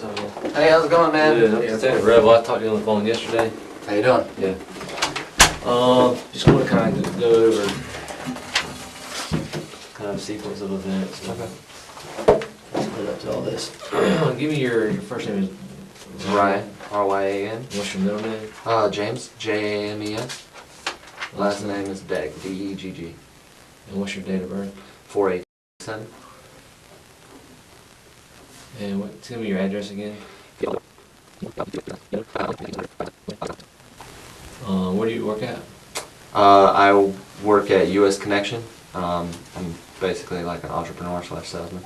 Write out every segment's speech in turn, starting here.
What's up, man? Hey, how's it going, man? Good. I'm Detective Rebel. I talked to you on the phone yesterday. How you doing? Yeah. Just want to kind of go over kind of a sequence of events. Okay. Let's put up to all this. Give me your first name is Ryan, R-Y-A-N. What's your middle name? James, J-A-M-E-S. Last name is Degg, D-E-G-G. And what's your date of birth? 487. And tell me your address again. Where do you work at? I work at U.S. Connection. I'm basically like an entrepreneur / salesman.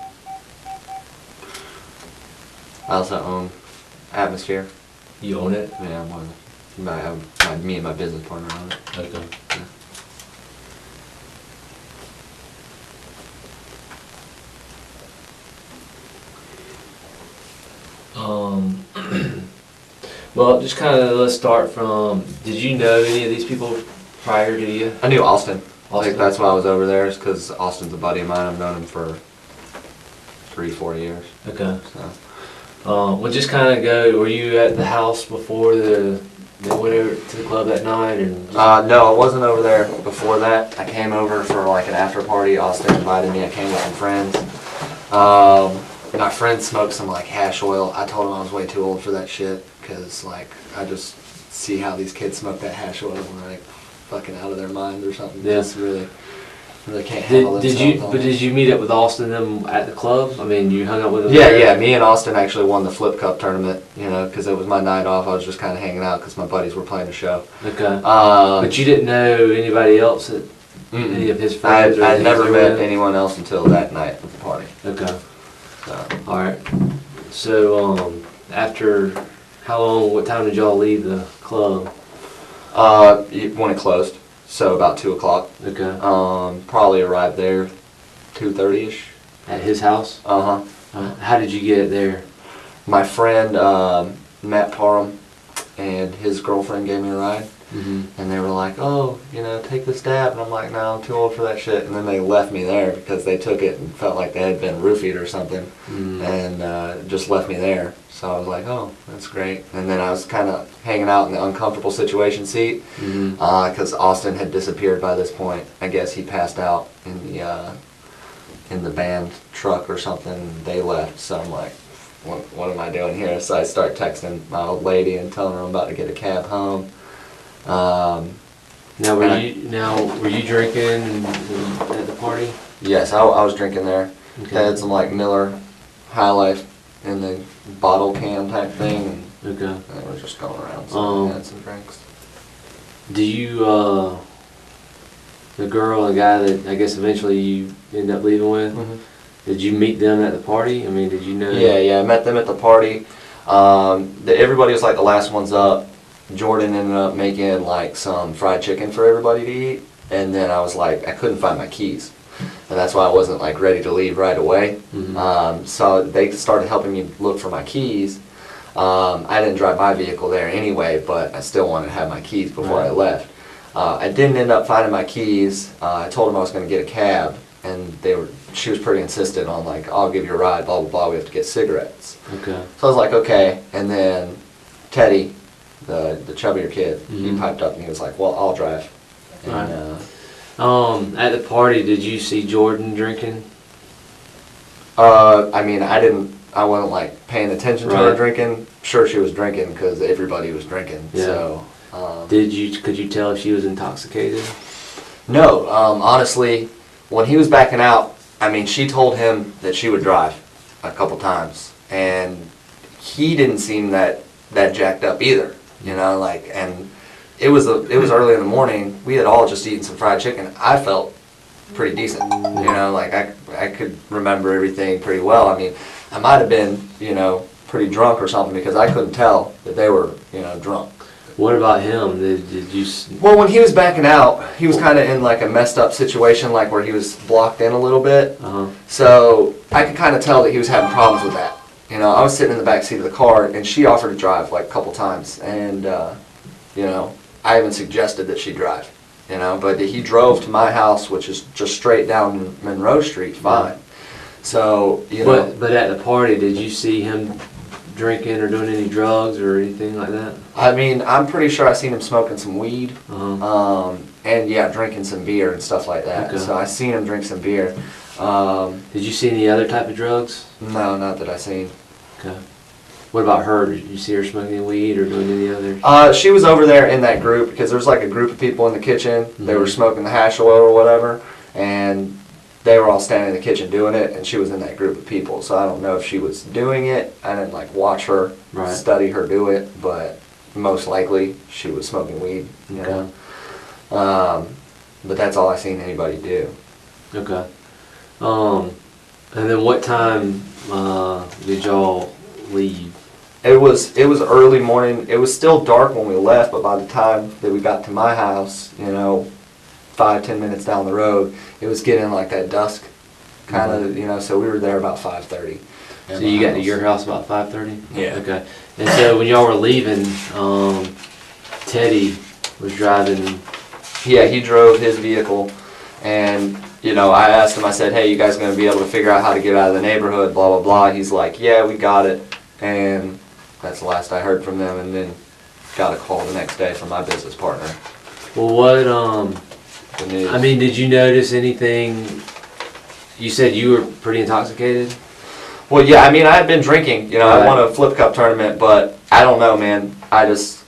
I also own Atmosphere. You own it? Yeah, me and my business partner own it. Okay. Yeah. Well, just kind of let's start from, did you know any of these people prior to you? I knew Austin. Austin? Like, that's why I was over there, is because Austin's a buddy of mine. I've known him for 3-4 years. Okay. So. Well, just kind of go, were you at the house before they went over to the club that night? No, I wasn't over there before that. I came over for like an after party. Austin invited me. I came with some friends. My friend smoked some like hash oil. I told him I was way too old for that shit, because like I just see how these kids smoke that hash oil and they're like fucking out of their mind or something. Yeah. Just really can't handle themselves. But did you meet up with Austin them at the club? I mean, you hung out with them? Yeah, there? yeah. Me and Austin actually won the Flip Cup tournament, you know, because it was my night off. I was just kind of hanging out because my buddies were playing a show. Okay. But you didn't know anybody else at any of his friends? I never met anyone else until that night at the party. Okay. So. All right. So after how long? What time did y'all leave the club? When it closed, so about 2 o'clock. Okay. Probably arrived there 2:30ish. At his house? Uh-huh. How did you get there? My friend Matt Parham and his girlfriend gave me a ride, and they were like, "Oh, you know, take this dab," and I'm like, "No, I'm too old for that shit." And then they left me there because they took it and felt like they had been roofied or something, and just left me there. So I was like, "Oh, that's great." And then I was kind of hanging out in the uncomfortable situation seat because Austin had disappeared by this point. I guess he passed out in the band truck or something. They left, so I'm like, what am I doing here? So I start texting my old lady and telling her I'm about to get a cab home. Now were you drinking at the party? Yes, I was drinking there. Okay. I had some like Miller High Life in the bottle can type thing. Okay. And I was just going around, so I had some drinks. Do you, the girl and guy that I guess eventually you end up leaving with, did you meet them at the party? I mean, did you know? Yeah, I met them at the party. Everybody was like the last ones up. Jordan ended up making like some fried chicken for everybody to eat, and then I was like, I couldn't find my keys, and that's why I wasn't like ready to leave right away. So they started helping me look for my keys. I didn't drive my vehicle there anyway, but I still wanted to have my keys before I left. I didn't end up finding my keys. I told them I was going to get a cab, and she was pretty insistent on like, I'll give you a ride, blah blah blah, we have to get cigarettes. Okay. So I was like, okay. And then Teddy, the chubbier kid, he piped up and he was like, well, I'll drive. And, at the party, did you see Jordan drinking? I mean, I wasn't like paying attention to her drinking. Sure, she was drinking because everybody was drinking. Yeah. So. Could you tell if she was intoxicated? No, honestly, when he was backing out, I mean, she told him that she would drive a couple times, and he didn't seem that jacked up either. You know, like, and it was early in the morning. We had all just eaten some fried chicken. I felt pretty decent. You know, like I could remember everything pretty well. I mean, I might have been, you know, pretty drunk or something because I couldn't tell that they were, you know, drunk. What about him? Did you? Well, when he was backing out, he was kind of in like a messed up situation, like where he was blocked in a little bit. So I could kind of tell that he was having problems with that. You know, I was sitting in the back seat of the car, and she offered to drive like a couple times, and you know, I even suggested that she drive. You know, but he drove to my house, which is just straight down Monroe Street, fine. So, you know. But at the party, did you see him drinking or doing any drugs or anything like that? I mean, I'm pretty sure I seen him smoking some weed, Uh-huh. and yeah, drinking some beer and stuff like that. Okay. So I seen him drink some beer. Did you see any other type of drugs? No, not that I seen. Okay. What about her? Did you see her smoking weed or doing any other? She was over there in that group because there's like a group of people in the kitchen. They were smoking the hash oil or whatever, and they were all standing in the kitchen doing it, and she was in that group of people. So I don't know if she was doing it. I didn't like watch her, study her do it, but most likely she was smoking weed. You know? But that's all I seen anybody do. Okay. And then what time did y'all leave? It was early morning. It was still dark when we left, but by the time that we got to my house, you know, 5-10 minutes down the road, it was getting like that dusk kind of, you know, so we were there about 5:30. So you got to your house about 5:30? Yeah. Okay. And so when y'all were leaving, Teddy was driving. Yeah, he drove his vehicle, and, you know, I asked him, I said, hey, you guys going to be able to figure out how to get out of the neighborhood, blah, blah, blah. He's like, yeah, we got it. And that's the last I heard from them, and then got a call the next day from my business partner. Well, what, I mean, did you notice anything? You said you were pretty intoxicated? Well, yeah, I mean, I had been drinking, you know, Right. I won a flip cup tournament, but I don't know, man. I just,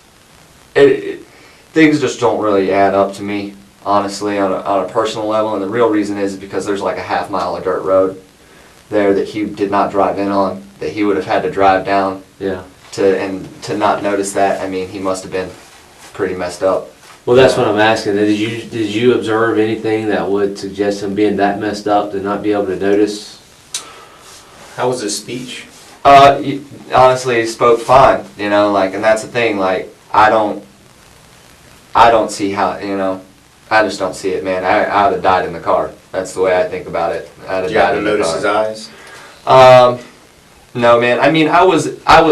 things just don't really add up to me, honestly, on a personal level, and the real reason is because there's like a half mile of dirt road there that he did not drive in on, that he would have had to drive down. Yeah. To not notice that, I mean, he must have been pretty messed up. Well, that's what I'm asking. Did you observe anything that would suggest him being that messed up to not be able to notice? How was his speech? Honestly, he spoke fine, you know, like, and that's the thing, like, I don't see how, you know, I just don't see it, man. I would have died in the car. That's the way I think about it. I'd have Did you happen died to in the notice car. his eyes? No, man. I mean, I was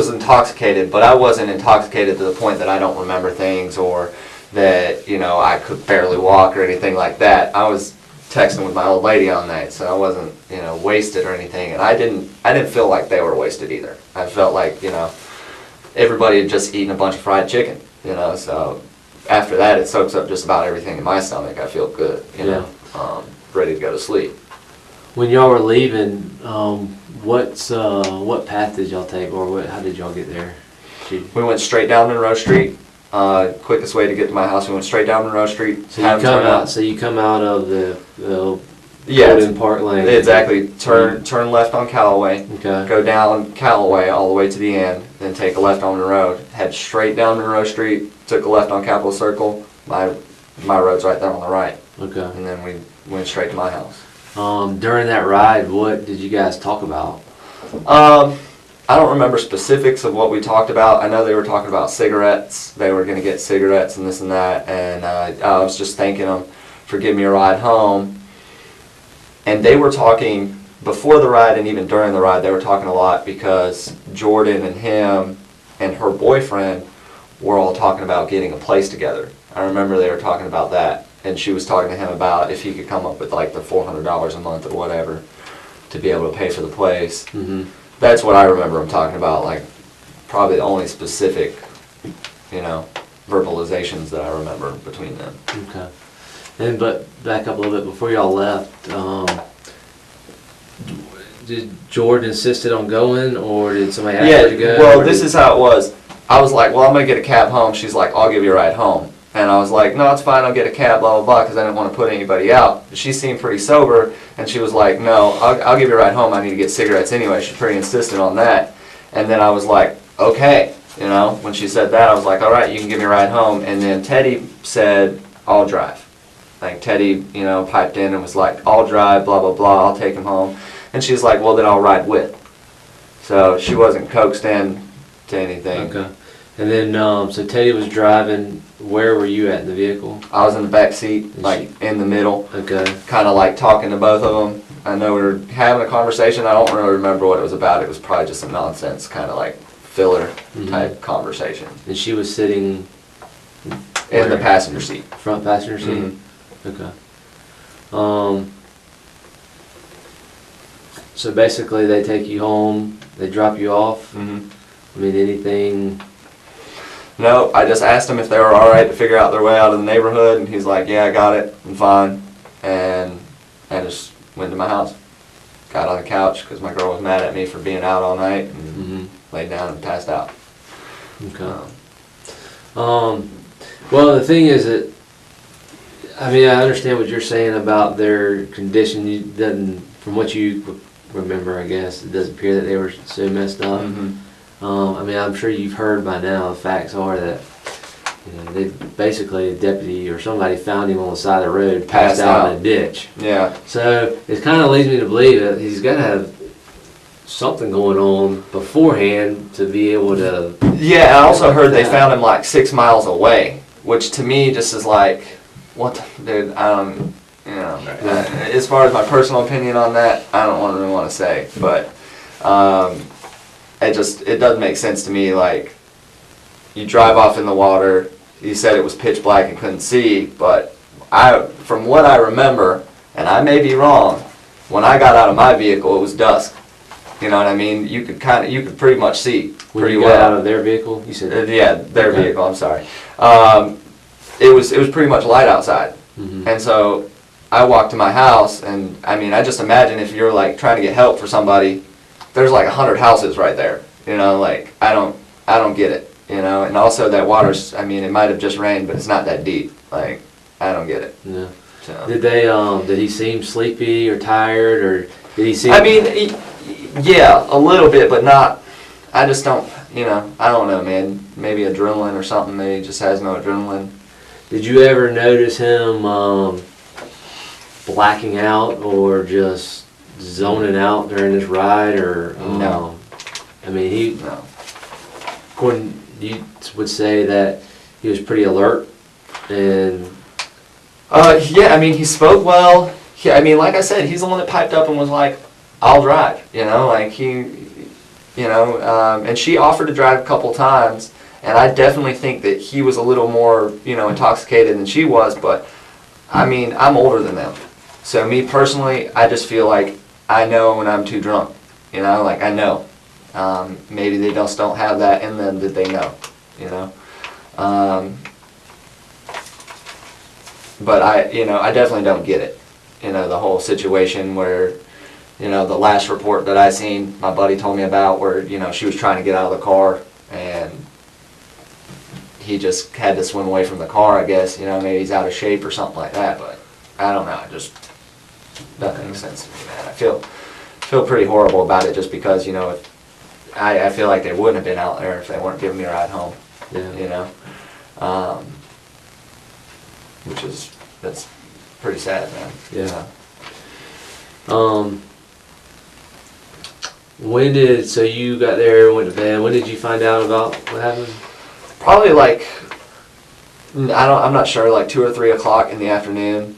intoxicated, but I wasn't intoxicated to the point that I don't remember things or that, you know, I could barely walk or anything like that. I was texting with my old lady all night, so I wasn't, you know, wasted or anything. And I didn't feel like they were wasted either. I felt like, you know, everybody had just eaten a bunch of fried chicken, you know, so after that it soaks up just about everything in my stomach. I feel good, you know, ready to go to sleep. When y'all were leaving, what path did y'all take, or how did y'all get there? We went straight down Monroe Street. Quickest way to get to my house. We went straight down Monroe Street. So you come out of the Yeah, Golden Park Lane. exactly. Turn left on Callaway. Okay. Go down Callaway all the way to the end. Then take a left on Monroe. Head straight down Monroe Street. Took a left on Capitol Circle. My road's right there on the right. Okay. And then we went straight to my house. During that ride, what did you guys talk about? I don't remember specifics of what we talked about. I know they were talking about cigarettes. They were going to get cigarettes and this and that. And I was just thanking them for giving me a ride home. And they were talking, before the ride and even during the ride, they were talking a lot because Jordan and him and her boyfriend were all talking about getting a place together. I remember they were talking about that. And she was talking to him about if he could come up with like the $400 a month or whatever to be able to pay for the place. Mm-hmm. That's what I remember them talking about, like probably the only specific, you know, verbalizations that I remember between them. Okay. And but back up a little bit before y'all left, did Jordan insisted on going, or did somebody ask her to go? Well, this is how it was. I was like, well, I'm going to get a cab home. She's like, I'll give you a ride home. And I was like, no, it's fine, I'll get a cab, blah, blah, blah, because I didn't want to put anybody out. She seemed pretty sober, and she was like, no, I'll give you a ride home, I need to get cigarettes anyway. She pretty insistent on that. And then I was like, okay, you know, when she said that, I was like, all right, you can give me a ride home. And then Teddy said, I'll drive. Like, Teddy, you know, piped in and was like, I'll drive, blah, blah, blah, I'll take him home. And she's like, well, then I'll ride with. So she wasn't coaxed in to anything. Okay. And then, so Teddy was driving. Where were you at in the vehicle? I was in the back seat, like in the middle. Okay. Kind of like talking to both of them. I know we were having a conversation. I don't really remember what it was about. It was probably just some nonsense, kind of like filler type conversation. And she was sitting In the passenger seat. Front passenger seat? Okay. So basically they take you home, they drop you off. I mean, anything? No, I just asked him if they were alright to figure out their way out of the neighborhood, and he's like, yeah, I got it, I'm fine. And I just went to my house. Got on the couch because my girl was mad at me for being out all night, and laid down and passed out. Okay. Well, the thing is that, I mean, I understand what you're saying about their condition. You doesn't, from what you remember, I guess, it doesn't appear that they were so messed up. I mean, I'm sure you've heard by now, the facts are that, you know, they basically, a deputy or somebody found him on the side of the road, passed out in a ditch. Yeah. So it kind of leads me to believe that he's got to have something going on beforehand to be able to. Yeah, and I also heard they found him like 6 miles away, which to me just is like, what the, dude, you know, as far as my personal opinion on that, I don't really want to say, but it doesn't make sense to me. Like, you drive off in the water, you said it was pitch black and couldn't see, but from what I remember, and I may be wrong, when I got out of my vehicle, it was dusk. You know what I mean? You could pretty much see pretty well. When you got out of their vehicle, you said? Yeah, their vehicle, I'm sorry. It was pretty much light outside. And so I walked to my house, and I mean, I just imagine if you're like trying to get help for somebody, there's like 100 houses right there. You know, like, I don't get it. You know, and also that water's, I mean, it might have just rained, but it's not that deep. Like, I don't get it. No. So. Did he seem sleepy or tired, or did he seem? I mean, yeah, a little bit, but not, I just don't, you know, I don't know, man. Maybe adrenaline or something. Maybe he just has no adrenaline. Did you ever notice him blacking out or just zoning out during this ride, or? No. I mean, No. according, you would say that he was pretty alert and. Yeah, I mean, he spoke well. I mean, like I said, he's the one that piped up and was like, I'll drive, you know, like and she offered to drive a couple times, and I definitely think that he was a little more, you know, intoxicated than she was, but, I mean, I'm older than them. So me personally, I just feel like I know when I'm too drunk, you know, like I know. Maybe they just don't have that in them that they know, you know. But I definitely don't get it, you know, the whole situation where, you know, the last report that I seen, my buddy told me about, where, you know, she was trying to get out of the car and he just had to swim away from the car, I guess, you know, maybe he's out of shape or something like that, but I don't know, it just doesn't make sense to me, man. I feel pretty horrible about it just because, you know, I feel like they wouldn't have been out there if they weren't giving me a ride home, you know. That's pretty sad, man. Yeah. So you got there, went to bed. When did you find out about what happened? Probably like, I'm not sure, like 2 or 3 o'clock in the afternoon.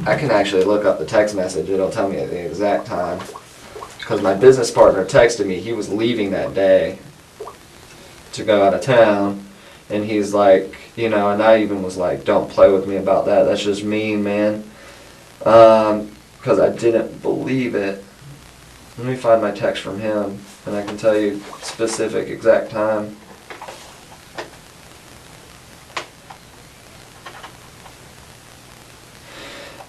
I can actually look up the text message. It'll tell me the exact time. Because my business partner texted me. He was leaving that day to go out of town. And he's like, you know, and I even was like, don't play with me about that. That's just mean, man. Because I didn't believe it. Let me find my text from him, and I can tell you specific exact time.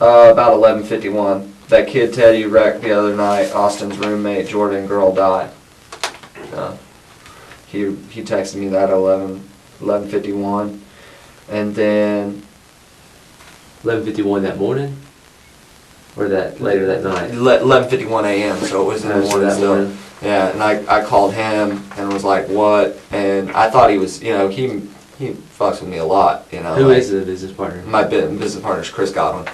About 11:51. That kid Teddy wrecked the other night. Austin's roommate, Jordan, girl died. He texted me that at 11:51, and then 11:51 that morning, or that later that night. 11:51 a.m. So it was in the morning still. Yeah, and I called him and was like, "What?" And I thought he was, you know, he fucks with me a lot, you know. Who is the business partner? My business partner's Chris Godwin.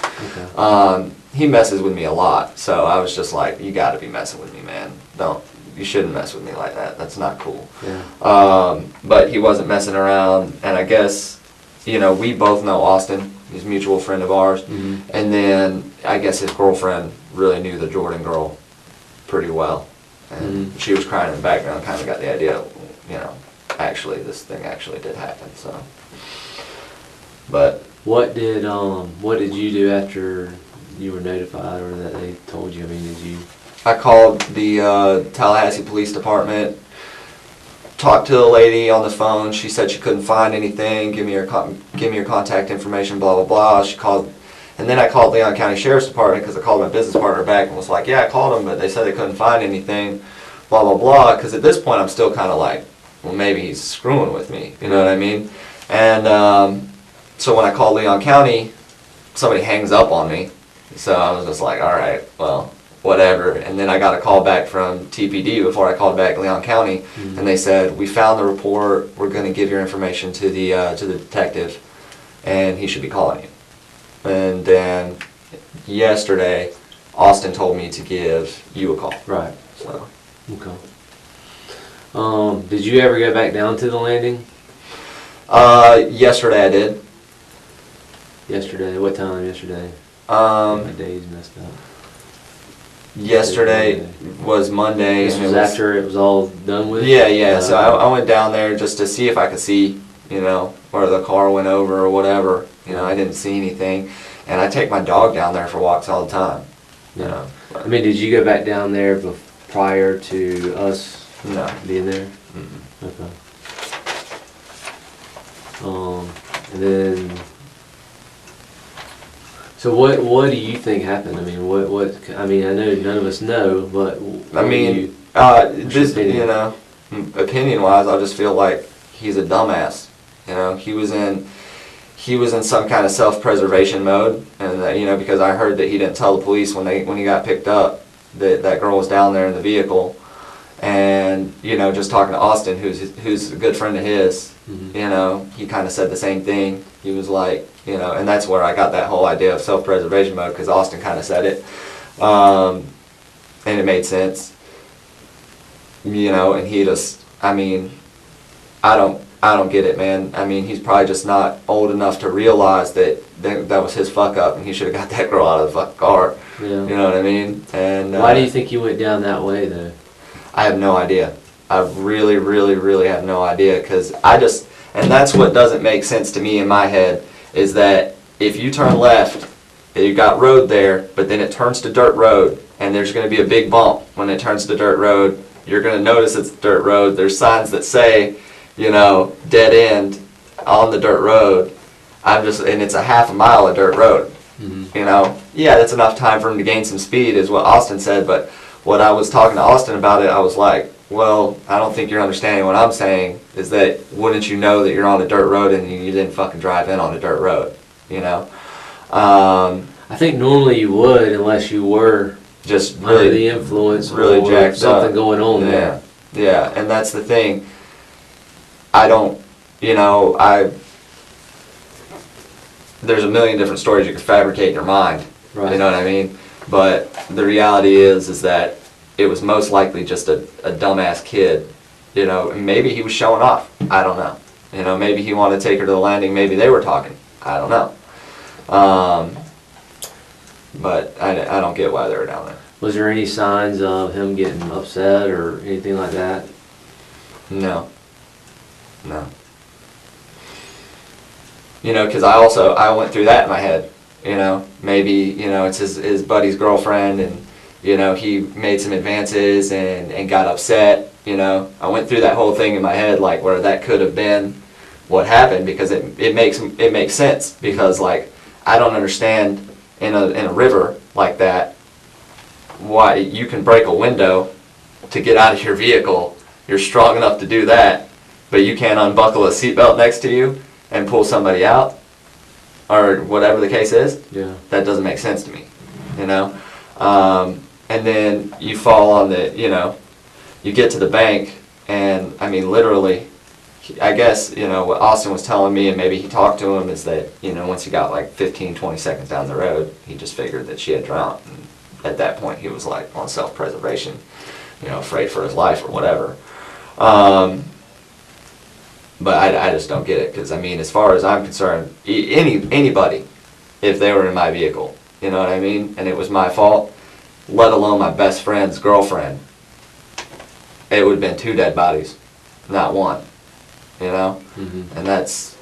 Okay. He messes with me a lot, so I was just like, "You got to be messing with me, man. You shouldn't mess with me like that. That's not cool." Yeah. But he wasn't messing around, and I guess, you know, we both know Austin. He's a mutual friend of ours. And then I guess his girlfriend really knew the Jordan girl pretty well. And she was crying in the background, kind of got the idea, you know, actually this thing actually did happen. So, but what did you do after you were notified, or that they told you? I mean, did you? I called the Tallahassee Police Department. talked to a lady on the phone. She said she couldn't find anything. Give me your contact information. Blah blah blah. She called, and then I called Leon County Sheriff's Department because I called my business partner back and was like, yeah, I called them, but they said they couldn't find anything. Blah blah blah. Because at this point, I'm still kind of like, well, maybe he's screwing with me. You know what I mean? And so when I called Leon County, somebody hangs up on me. So I was just like, all right, well, whatever. And then I got a call back from TPD before I called back Leon County, and they said, we found the report. We're going to give your information to the detective, and he should be calling you. And then yesterday, Austin told me to give you a call. Right. So. Okay. Did you ever go back down to the landing? Yesterday I did. Yesterday? What time yesterday? My day's messed up. Yesterday was Monday. This was after it was all done with? Yeah. So I went down there just to see if I could see, where the car went over or whatever. I didn't see anything. And I take my dog down there for walks all the time. Yeah. I mean, did you go back down there prior to us being there? Mm-hmm. Okay. And then, so what do you think happened? I mean, I know none of us know, but opinion-wise, I just feel like he's a dumbass. He was in some kind of self-preservation mode, and because I heard that he didn't tell the police when he got picked up that girl was down there in the vehicle, and just talking to Austin, who's a good friend of his. Mm-hmm. He kind of said the same thing. He was like, and that's where I got that whole idea of self-preservation mode, because Austin kind of said it, and it made sense. And he just, I don't get it, man. He's probably just not old enough to realize that was his fuck up, and he should have got that girl out of the fucking car. Yeah. You know what I mean? And why do you think you went down that way, though? I have no idea. I really, really, really have no idea, because and that's what doesn't make sense to me in my head, is that if you turn left, you got road there, but then it turns to dirt road, and there's going to be a big bump when it turns to dirt road. You're going to notice it's dirt road. There's signs that say, dead end on the dirt road. And it's a half a mile of dirt road. Mm-hmm. Yeah, that's enough time for him to gain some speed, is what Austin said, but when I was talking to Austin about it, I was like, well, I don't think you're understanding what I'm saying, is that wouldn't you know that you're on a dirt road and you didn't fucking drive in on a dirt road, I think normally you would, unless you were just under really the influence really or jacked something up. going on there. Yeah, and that's the thing. I don't, there's a million different stories you can fabricate in your mind. Right. You know what I mean? But the reality is that it was most likely just a dumbass kid. Maybe he was showing off. I don't know. Maybe he wanted to take her to the landing. Maybe they were talking. I don't know. But I don't get why they were down there. Was there any signs of him getting upset or anything like that? No. Because I went through that in my head. Maybe, it's his buddy's girlfriend, and, he made some advances and got upset. I went through that whole thing in my head, like, where that could have been what happened, because it makes sense, because, like, I don't understand in a river like that why you can break a window to get out of your vehicle. You're strong enough to do that, but you can't unbuckle a seatbelt next to you and pull somebody out, or whatever the case is. Yeah. That doesn't make sense to me, and then you fall on you get to the bank, and literally, I guess, what Austin was telling me, and maybe he talked to him, is that, once he got like 15, 20 seconds down the road, he just figured that she had drowned. And at that point, he was like on self-preservation, afraid for his life or whatever. But I just don't get it, because as far as I'm concerned, anybody, if they were in my vehicle, you know what I mean, and it was my fault, let alone my best friend's girlfriend, it would have been 2 dead bodies, not 1, Mm-hmm. and that's,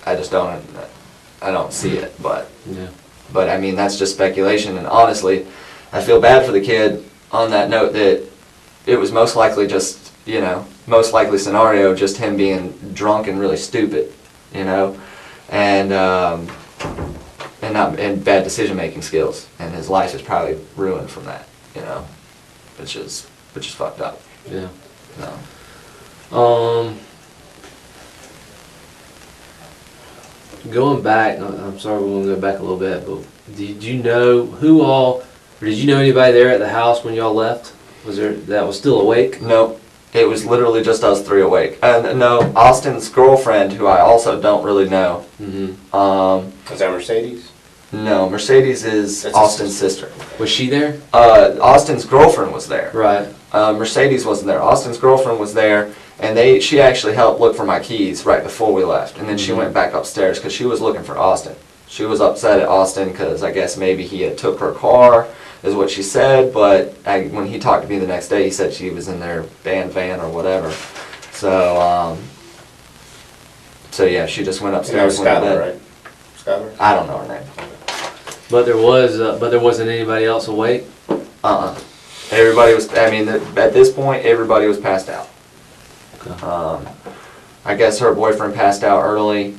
I don't see it, but Yeah. But that's just speculation, and honestly, I feel bad for the kid on that note, that it was most likely just, most likely scenario, just him being drunk and really stupid, you know, and bad decision making skills, and his life is probably ruined from that, you know, which is fucked up. Yeah. No. Going back, I'm sorry, we're gonna go back a little bit, but did you know who all, or did you know anybody there at the house when y'all left? Was there, that was still awake? No, it was literally just us three awake. And no, Austin's girlfriend, who I also don't really know. Was that Mercedes? No, Mercedes is That's Austin's sister. Was she there? Austin's girlfriend was there. Right. Mercedes wasn't there. Austin's girlfriend was there, and she actually helped look for my keys right before we left. And then she went back upstairs because she was looking for Austin. She was upset at Austin because I guess maybe he had took her car, is what she said. But when he talked to me the next day, he said she was in their band van or whatever. So, so yeah, she just went upstairs. And that was Skylar, right? Skylar? I don't know her name. But there wasn't anybody else awake? Everybody was, I mean, at this point, everybody was passed out. Okay. I guess her boyfriend passed out early.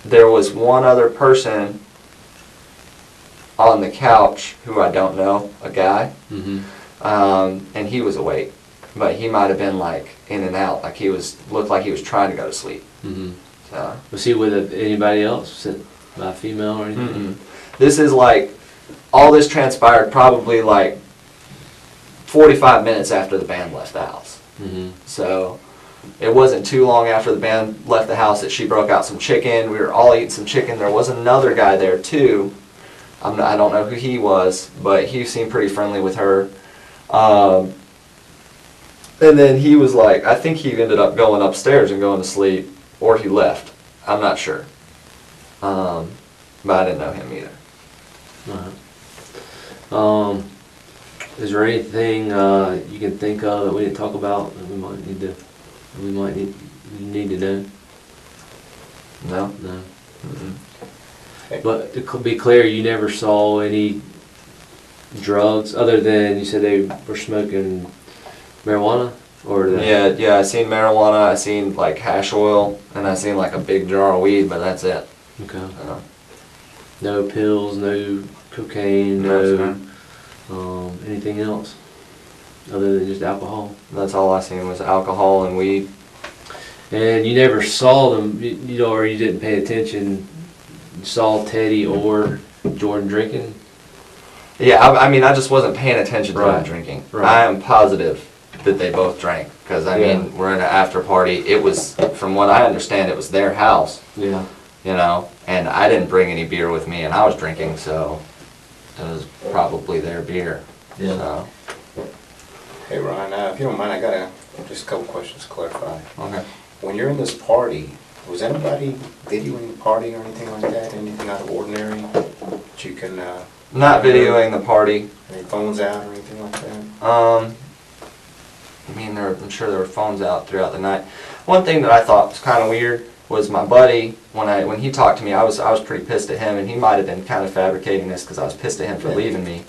There was one other person on the couch who I don't know, a guy. And he was awake. But he might have been like in and out, like looked like he was trying to go to sleep. So. Was he with anybody else? By a female or anything? This is like, all this transpired probably like 45 minutes after the band left the house. So it wasn't too long after the band left the house that she broke out some chicken. We were all eating some chicken. There was another guy there too. I don't know who he was, but he seemed pretty friendly with her. And then he was like, I think he ended up going upstairs and going to sleep, or he left. I'm not sure. But I didn't know him either. Is there anything you can think of that we didn't talk about that we might need to know? No? No. But to be clear, you never saw any drugs other than you said they were smoking marijuana, or Yeah. I seen marijuana. I seen like hash oil, and I seen like a big jar of weed, but that's it. Okay. No pills, no cocaine, No, anything else other than just alcohol. That's all I seen was alcohol and weed. And you never saw them, or you didn't pay attention. Saw Teddy or Jordan drinking? Yeah, I mean, I just wasn't paying attention to them drinking. Right. I am positive that they both drank, because I mean, we're in an after party. It was, from what I understand, it was their house. Yeah. You know, and I didn't bring any beer with me, and I was drinking, so it was probably their beer. Yeah. So. Hey Ryan, if you don't mind, I got just a couple questions to clarify. Okay. When you're in this party, was anybody videoing the party or anything like that? Anything out of ordinary that you can? Not videoing the party. Any phones out or anything like that? I mean, I'm sure there were phones out throughout the night. One thing that I thought was kind of weird was my buddy, when he talked to me, I was pretty pissed at him, and he might have been kind of fabricating this because I was pissed at him for leaving me.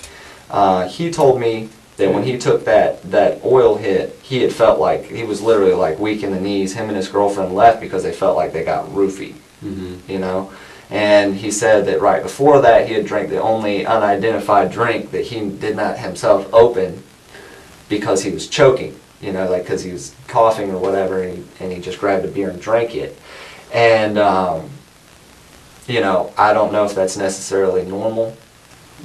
He told me that when he took that oil hit, he had felt like he was literally like weak in the knees. Him and his girlfriend left because they felt like they got roofied, you know. And he said that right before that he had drank the only unidentified drink that he did not himself open because he was choking, you know, like because he was coughing or whatever, and he just grabbed a beer and drank it. And, you know, I don't know if that's necessarily normal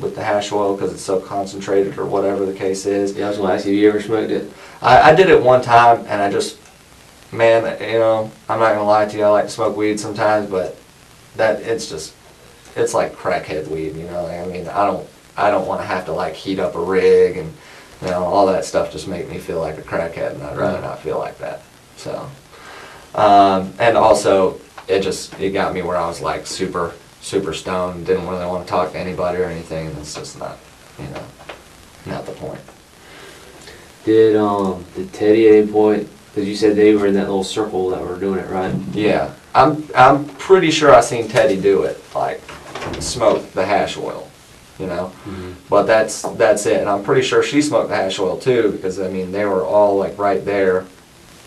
with the hash oil because it's so concentrated or whatever the case is. Yeah, I was going to ask you, you ever smoked it? I did it one time, and I just, man, you know, I'm not going to lie to you, I like to smoke weed sometimes, but it's like crackhead weed, you know. I mean, I don't want to have to like heat up a rig and, you know, all that stuff just make me feel like a crackhead, and I'd rather not feel like that. So, and also it got me where I was like super stoned, didn't really want to talk to anybody or anything, and it's just not, you know, not the point. Did Teddy at any point, because you said they were in that little circle that were doing it, right? Yeah, I'm pretty sure I seen Teddy do it, like smoke the hash oil, you know. Mhm. But that's it. And I'm pretty sure she smoked the hash oil too, because I mean they were all like right there.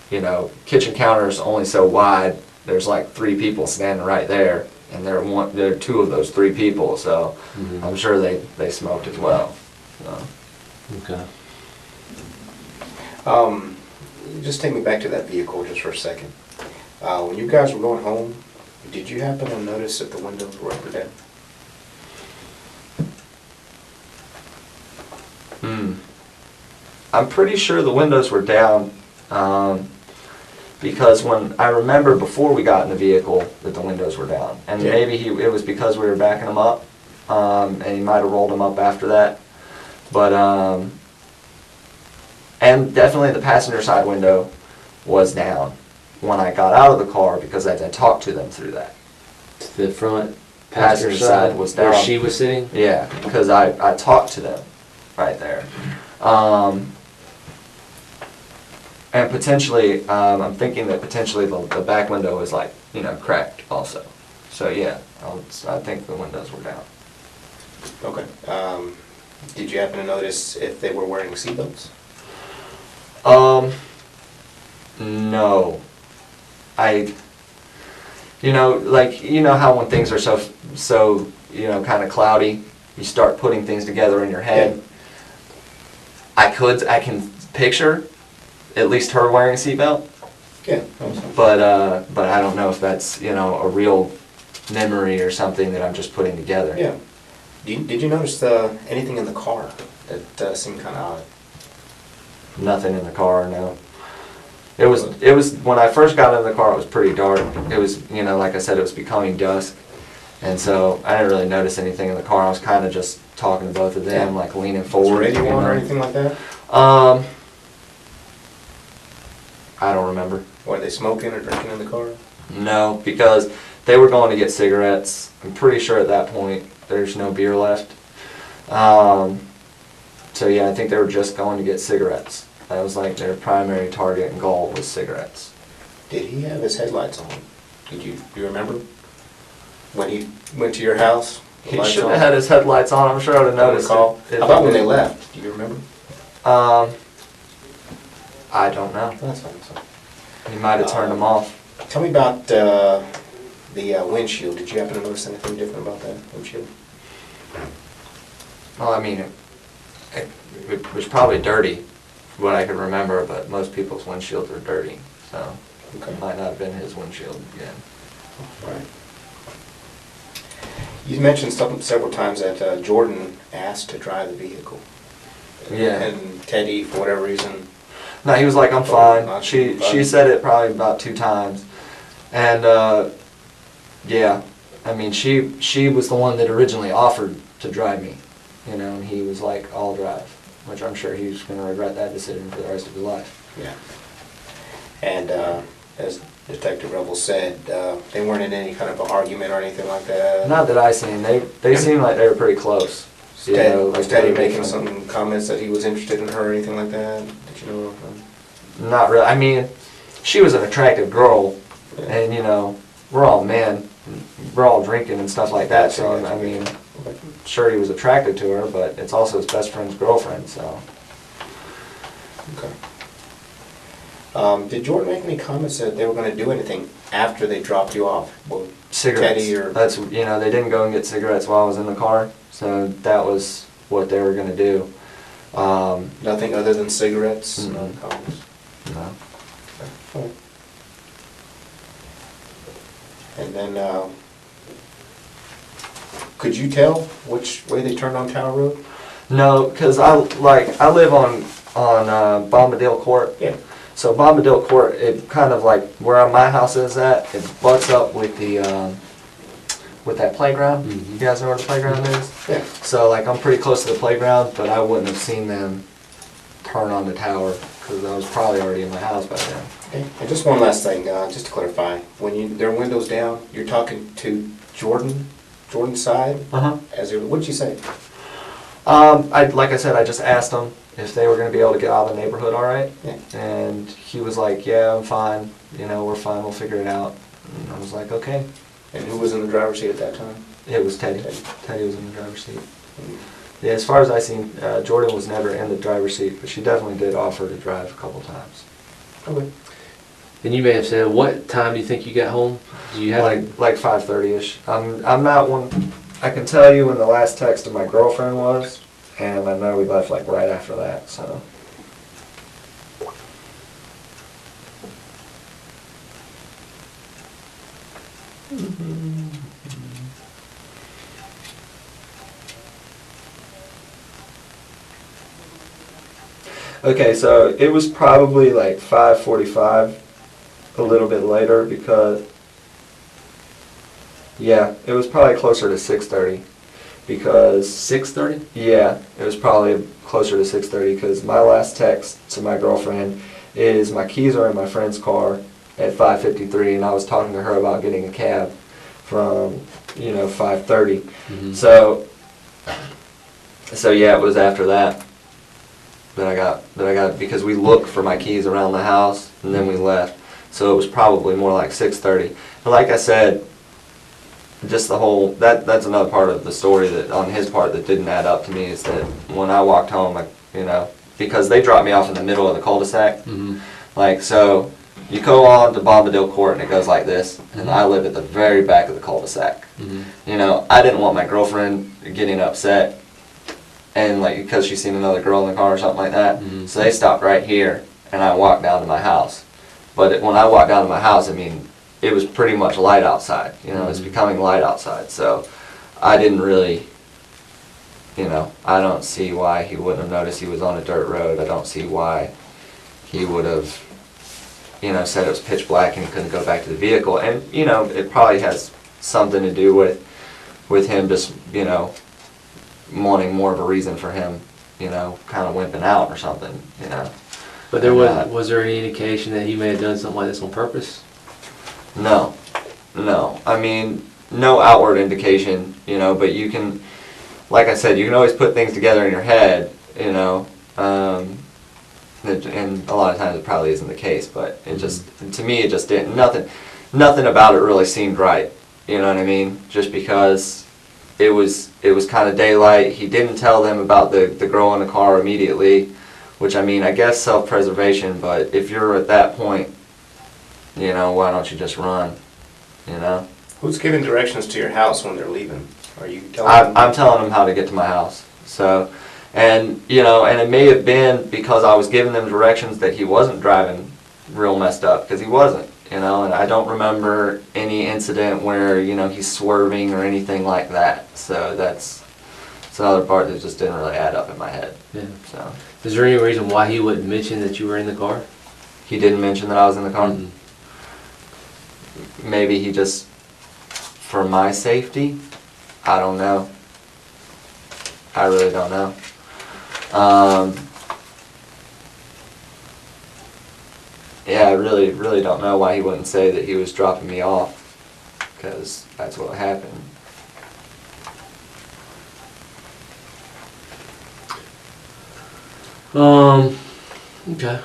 You know, kitchen counter's only so wide. There's like 3 people standing right there, and they're 2 of those 3 people. So Mhm. I'm sure they smoked as well. So. Okay. Just take me back to that vehicle just for a second. When you guys were going home, did you happen to notice that the windows were ever down? I'm pretty sure the windows were down, because when I remember before we got in the vehicle that the windows were down, and Yeah. maybe it was because we were backing them up, and he might have rolled them up after that, but and definitely the passenger side window was down when I got out of the car, because I had talked to them through that. The front Passenger passenger side side was where down. she was sitting. Yeah, because I talked to them right there. And potentially, I'm thinking that potentially the back window is like, you know, cracked also. So yeah, I think the windows were down. Okay. Did you happen to notice if they were wearing seatbelts? No. You know, like, you know how when things are so, you know, kind of cloudy, you start putting things together in your head. I can picture at least her wearing a seatbelt, Yeah. but I don't know if that's, you know, a real memory or something that I'm just putting together. Yeah. Did you notice anything in the car that seemed kind of odd? Nothing in the car, no. It was when I first got into the car, it was pretty dark. It was, you know, like I said, it was becoming dusk. And so I didn't really notice anything in the car. I was kind of just talking to both of them, Yeah. like leaning Was forward. the radio you on or know. anything like that? I don't remember. Were they smoking or drinking in the car? No, because they were going to get cigarettes. I'm pretty sure at that point there's no beer left. So yeah, I think they were just going to get cigarettes. That was like their primary target and goal was cigarettes. Did he have his headlights on? Do you remember when he went to your house? The He lights should on? have had his headlights on. I'm sure I would have Don't noticed recall. it. How about when they left? Do you remember? I don't know. That's fine. That's fine. He might have turned them off. Tell me about the windshield. Did you happen to notice anything different about that windshield? Well, I mean, it was probably dirty, from what I could remember, but most people's windshields are dirty, so Okay. it might not have been his windshield again. Right. You mentioned several times that Jordan asked to drive the vehicle. Yeah. And Teddy, for whatever reason. No, he was like, I'm Oh, fine. not She fine. said it probably about 2 times. And, yeah, I mean, she was the one that originally offered to drive me, you know, and he was like, I'll drive, which I'm sure he's going to regret that decision for the rest of his life. Yeah. And as Detective Rebel said, they weren't in any kind of an argument or anything like that. Not that I seen. They seemed like they were pretty close. You know, like Was Teddy they were making making some comments that he was interested in her or anything like that? Did you know? Not really. I mean, she was an attractive girl, and you know, we're all men. We're all drinking and stuff like that. So I mean, sure he was attracted to her, but it's also his best friend's girlfriend. So. Okay. Did Jordan make any comments that they were going to do anything after they dropped you off? Well, Cigarettes. Teddy or That's, you know, they didn't go and get cigarettes while I was in the car, so that was what they were gonna do. nothing other than cigarettes? Mm-mm. No comments? No. Okay. And then, could you tell which way they turned on Tower Road? No, because I live on Bombadil Court. Yeah. So Bombadil Court, it kind of like where my house is at, it butts up with the with that playground. Mhm. You guys know where the playground is? Yeah. So like I'm pretty close to the playground, but I wouldn't have seen them turn on the tower because I was probably already in my house by then. Okay. And just one last thing, just to clarify, when their windows down, you're talking to Jordan's side? What'd you say? Like I said, I just asked them if they were going to be able to get out of the neighborhood all right. Yeah. And he was like, yeah, I'm fine. You know, we're fine. We'll figure it out. And I was like, okay. And who was in the driver's seat at that time? It was Teddy. Teddy. Teddy was in the driver's seat. Yeah, as far as I seen, Jordan was never in the driver's seat, but she definitely did offer to drive a couple times. Okay. And you may have said, what time do you think you got home? Do you have Like 5:30ish. I'm not one. I can tell you when the last text of my girlfriend was, and I know we left like right after that. So. Okay, so it was probably like 5:45, a little bit later because, yeah, it was probably closer to 6:30 because, 6:30? yeah, it was probably closer to 6:30 because my last text to my girlfriend is my keys are in my friend's car at 5:53 and I was talking to her about getting a cab from, 5:30. Mm-hmm. So yeah, it was after that. That I got because we looked for my keys around the house and then we left. So it was probably more like 6:30. But like I said, just the whole that's another part of the story that on his part that didn't add up to me is that when I walked home, because they dropped me off in the middle of the cul-de-sac. Mm-hmm. Like so, you go on to Bombadil Court and it goes like this, and I live at the very back of the cul-de-sac. Mm-hmm. I didn't want my girlfriend getting upset. And like because she's seen another girl in the car or something like that, Mhm. so they stopped right here, and I walked down to my house. But when I walked down to my house, it was pretty much light outside. It's becoming light outside. So I didn't really, I don't see why he wouldn't have noticed he was on a dirt road. I don't see why he would have, said it was pitch black and he couldn't go back to the vehicle. And it probably has something to do with him just, wanting more of a reason for him, kind of wimping out or something, But was there any indication that he may have done something like this on purpose? No. No outward indication, but you can, like I said, you can always put things together in your head, and a lot of times it probably isn't the case, but it just, to me, it just didn't, nothing about it really seemed right, you know what I mean? Just because it was kind of daylight. He didn't tell them about the girl in the car immediately, which I guess self-preservation, but if you're at that point, why don't you just run, Who's giving directions to your house when they're leaving? Are you telling them? I'm telling them how to get to my house. So, and it may have been because I was giving them directions that he wasn't driving real messed up, because he wasn't. And I don't remember any incident where, he's swerving or anything like that. So that's another part that just didn't really add up in my head. Yeah. So. Is there any reason why he wouldn't mention that you were in the car? He didn't mention that I was in the car? Mm-hmm. Maybe he just, for my safety? I don't know. I really don't know. Yeah, I really don't know why he wouldn't say that he was dropping me off, because that's what happened. Okay.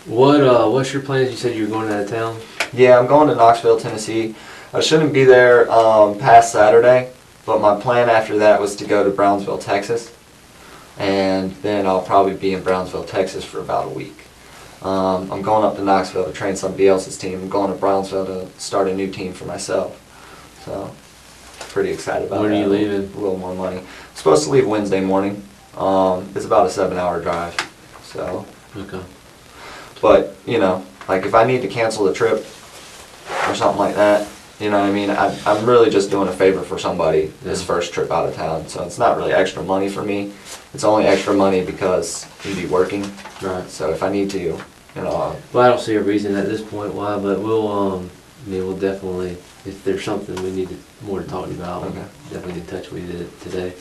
What's your plans? You said you were going out of town? Yeah, I'm going to Knoxville, Tennessee. I shouldn't be there past Saturday, but my plan after that was to go to Brownsville, Texas, and then I'll probably be in Brownsville, Texas for about a week. I'm going up to Knoxville to train somebody else's team. I'm going to Brownsville to start a new team for myself. So, pretty excited about that. When are you leaving? A little more money. I'm supposed to leave Wednesday morning. It's about a 7-hour drive. So. Okay. But, like if I need to cancel the trip or something like that, I'm really just doing a favor for somebody this first trip out of town. So it's not really extra money for me. It's only extra money because you'd be working. Right. So if I need to, Well, I don't see a reason at this point why, but we'll definitely, if there's something we need more to talk about, we'll definitely get in touch with you today.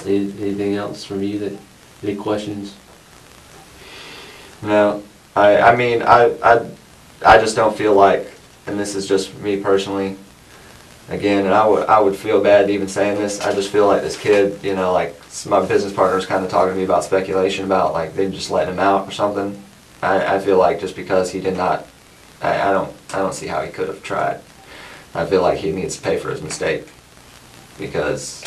Anything else from you any questions? No, I just don't feel like, and this is just me personally, again, and I would feel bad even saying this, I just feel like this kid, like my business partner's kind of talking to me about speculation about like they just letting him out or something. I feel like just because he did not, I don't see how he could have tried. I feel like he needs to pay for his mistake. because,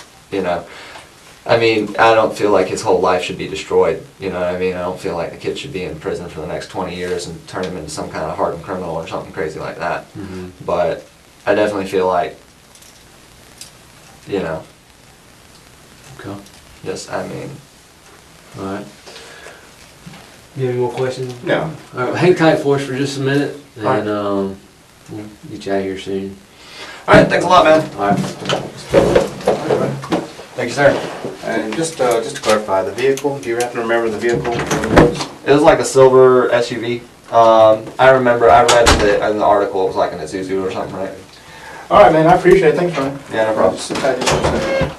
I mean, I don't feel like his whole life should be destroyed, you know what I mean? I don't feel like the kid should be in prison for the next 20 years and turn him into some kind of hardened criminal or something crazy like that. Mm-hmm. But I definitely feel like, Okay. I mean... All right. You have any more questions? No. All right, hang tight for us for just a minute, and All right. we'll get you out of here soon. All right, thanks a lot, man. All right. Thank you, sir. And just to clarify, the vehicle, do you happen to remember the vehicle? It was like a silver SUV. I remember, I read in the article, it was like an Isuzu or something, right? All right, man, I appreciate it. Thanks, Ryan. Yeah, no problem. Just sit tight just for a second.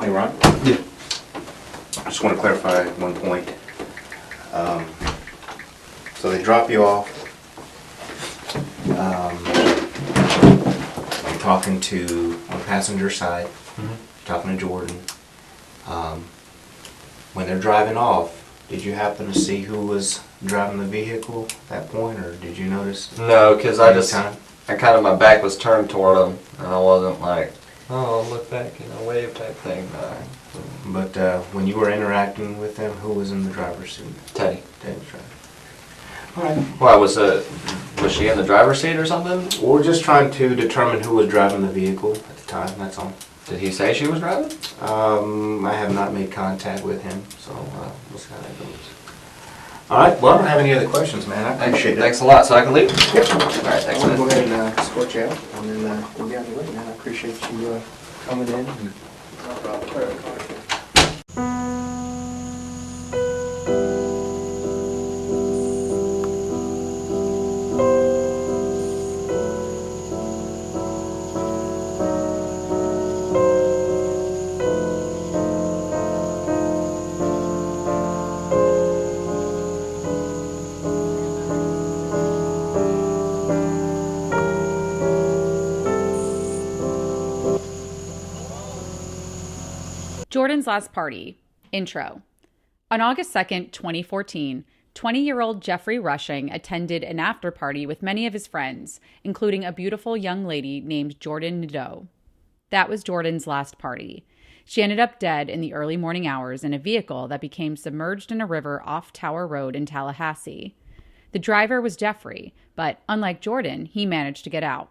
Hey, Ron? Yeah. I just want to clarify one point. So they drop you off. You're talking to, on the passenger side, talking to Jordan. When they're driving off, did you happen to see who was driving the vehicle at that point, or did you notice? No, because Anytime? my back was turned toward him, and I wasn't like, oh, look back, wave type thing. But when you were interacting with them, who was in the driver's seat? Teddy. Teddy was driving. All right. Why, was she in the driver's seat or something? We're just trying to determine who was driving the vehicle at the time, that's all. Did he say she was driving? I have not made contact with him, so we'll see how that goes. All right, well, I don't have any other questions, man. I appreciate it. Thanks a lot, so I can leave? Yep. All right, thanks, I'm man. gonna go ahead and escort you out, and then we'll be on your way, man. I appreciate you coming in. No problem. Jordan's Last Party. Intro. On August 2nd, 2014, 20-year-old Jeffrey Rushing attended an after-party with many of his friends, including a beautiful young lady named Jordan Nedeau. That was Jordan's last party. She ended up dead in the early morning hours in a vehicle that became submerged in a river off Tower Road in Tallahassee. The driver was Jeffrey, but unlike Jordan, he managed to get out.